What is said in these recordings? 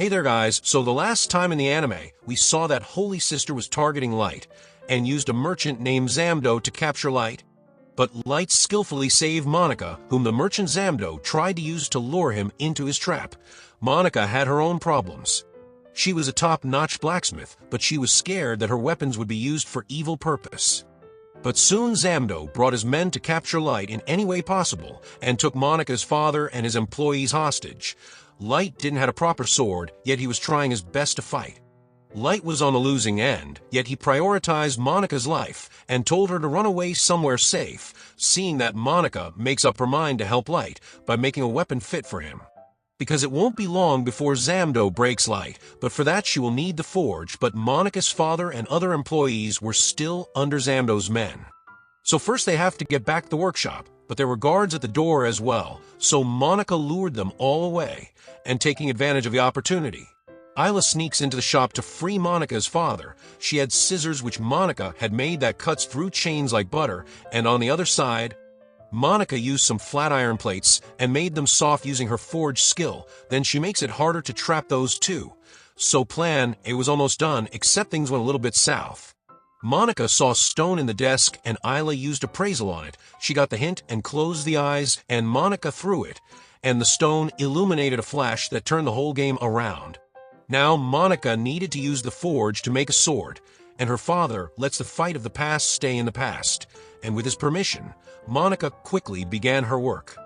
Hey there guys, so the last time in the anime, we saw that Holy Sister was targeting Light, and used a merchant named Zamdo to capture Light. But Light skillfully saved Monica, whom the merchant Zamdo tried to use to lure him into his trap. Monica had her own problems. She was a top-notch blacksmith, but she was scared that her weapons would be used for evil purpose. But soon Zamdo brought his men to capture Light in any way possible, and took Monica's father and his employees hostage. Light didn't have a proper sword, yet he was trying his best to fight. Light was on the losing end, yet he prioritized Monica's life, and told her to run away somewhere safe, seeing that Monica makes up her mind to help Light by making a weapon fit for him. Because it won't be long before Zamdo breaks Light, but for that she will need the forge, but Monica's father and other employees were still under Zamdo's men. So first they have to get back to the workshop, but there were guards at the door as well, so Monica lured them all away, and taking advantage of the opportunity, Isla sneaks into the shop to free Monica's father. She had scissors which Monica had made that cuts through chains like butter, and on the other side, Monica used some flat iron plates and made them soft using her forge skill. Then she makes it harder to trap those too. So plan A was almost done, except things went a little bit south. Monica saw stone in the desk and Isla used appraisal on it. She got the hint and closed the eyes, and Monica threw it, and the stone illuminated a flash that turned the whole game around. Now Monica needed to use the forge to make a sword, and her father lets the fight of the past stay in the past, and with his permission, Monica quickly began her work.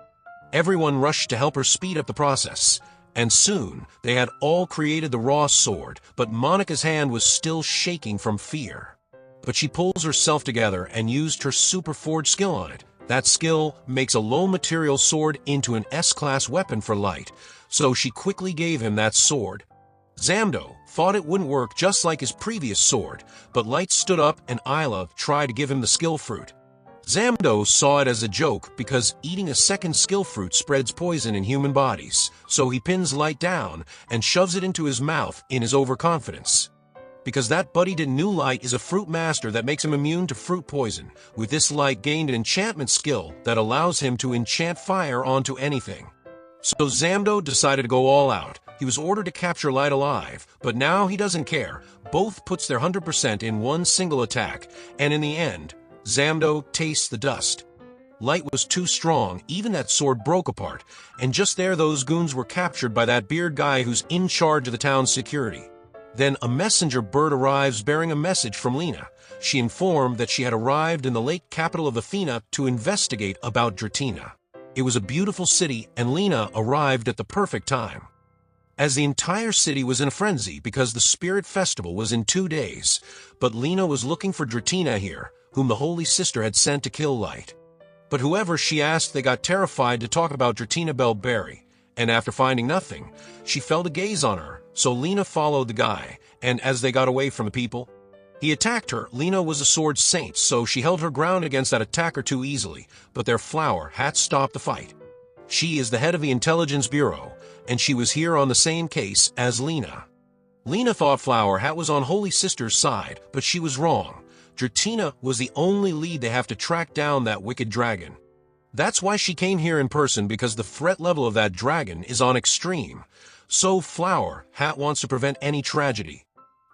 Everyone rushed to help her speed up the process, and soon they had all created the raw sword, but Monica's hand was still shaking from fear. But she pulls herself together and used her super forge skill on it. That skill makes a low material sword into an S-class weapon for Light, so she quickly gave him that sword. Zamdo thought it wouldn't work just like his previous sword, but Light stood up and Isla tried to give him the skill fruit. Zamdo saw it as a joke because eating a second skill fruit spreads poison in human bodies, so he pins Light down and shoves it into his mouth in his overconfidence. Because that buddy didn't know Light is a fruit master that makes him immune to fruit poison. With this, Light gained an enchantment skill that allows him to enchant fire onto anything. So Zamdo decided to go all out. He was ordered to capture Light alive, but now he doesn't care. Both puts their 100% in one single attack, and in the end, Zamdo tastes the dust. Light was too strong, even that sword broke apart, and just there those goons were captured by that beard guy who's in charge of the town's security. Then a messenger bird arrives bearing a message from Lena. She informed that she had arrived in the lake capital of Athena to investigate about Dratina. It was a beautiful city, and Lena arrived at the perfect time, as the entire city was in a frenzy because the spirit festival was in 2 days. But Lena was looking for Dratina here, whom the Holy Sister had sent to kill Light. But whoever she asked, they got terrified to talk about Dratina Belberry, and after finding nothing, she fell to gaze on her, so Lena followed the guy, and as they got away from the people, he attacked her. Lena was a sword saint, so she held her ground against that attacker too easily, but their flower hat stopped the fight. She is the head of the Intelligence Bureau, and she was here on the same case as Lena. Lena thought Flower Hat was on Holy Sister's side, but she was wrong. Dratina was the only lead they have to track down that wicked dragon. That's why she came here in person, because the threat level of that dragon is on extreme. So Flower Hat wants to prevent any tragedy.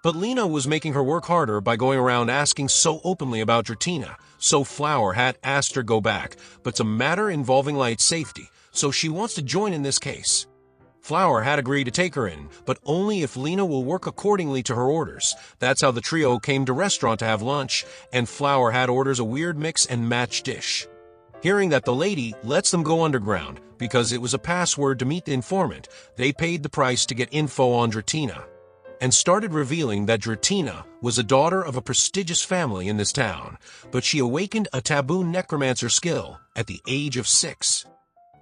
But Lena was making her work harder by going around asking so openly about Dratina, so Flower Hat asked her go back, but it's a matter involving Light's safety, so she wants to join in this case. Flower Hat agreed to take her in, but only if Lena will work accordingly to her orders. That's how the trio came to restaurant to have lunch, and Flower Hat orders a weird mix and match dish. Hearing that the lady lets them go underground, because it was a password to meet the informant, they paid the price to get info on Dratina, and started revealing that Dratina was a daughter of a prestigious family in this town, but she awakened a taboo necromancer skill at the age of 6.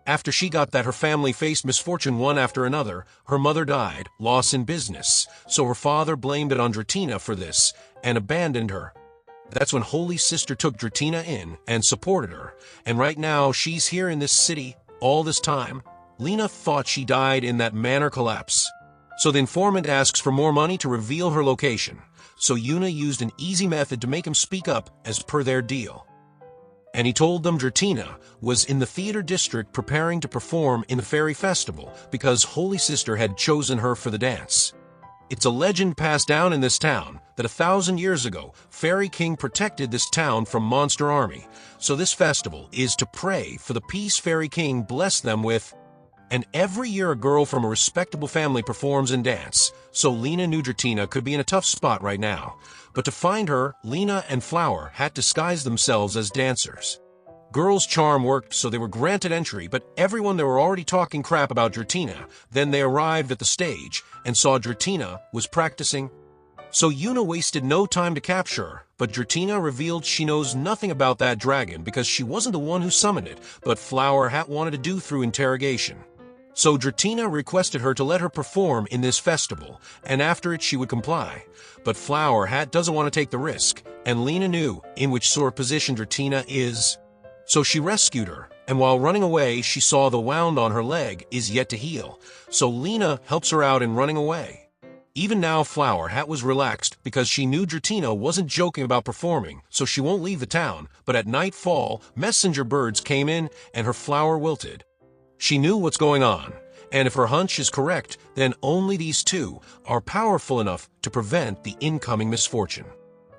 After she got that, her family faced misfortune one after another. Her mother died, loss in business, so her father blamed it on Dratina for this, and abandoned her. That's when Holy Sister took Dratina in and supported her, and right now she's here in this city all this time. Lena thought she died in that manor collapse. So the informant asks for more money to reveal her location, so Yuna used an easy method to make him speak up as per their deal. and he told them Drattina was in the theater district preparing to perform in the fairy festival because Holy Sister had chosen her for the dance. It's a legend passed down in this town that 1,000 years ago, Fairy King protected this town from monster army. So this festival is to pray for the peace Fairy King blessed them with. And every year a girl from a respectable family performs and dance. So Lena knew Drattina could be in a tough spot right now. But to find her, Lena and Flower had disguised themselves as dancers. Girls' charm worked, so they were granted entry, but everyone they were already talking crap about Drattina. Then they arrived at the stage and saw Drattina was practicing. So Yuna wasted no time to capture her, but Drattina revealed she knows nothing about that dragon because she wasn't the one who summoned it, but Flower Hat wanted to do through interrogation. So Drattina requested her to let her perform in this festival, and after it she would comply. But Flower Hat doesn't want to take the risk, and Lena knew in which sort of position Drattina is. So she rescued her, and while running away, she saw the wound on her leg is yet to heal. So Lena helps her out in running away. Even now, Flower Hat was relaxed because she knew Drattina wasn't joking about performing, so she won't leave the town. But at nightfall, messenger birds came in, and her flower wilted. She knew what's going on, and if her hunch is correct, then only these two are powerful enough to prevent the incoming misfortune.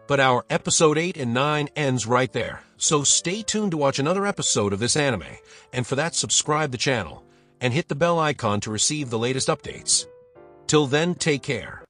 But our episode 8 and 9 ends right there, so stay tuned to watch another episode of this anime, and for that subscribe the channel, and hit the bell icon to receive the latest updates. Till then, take care.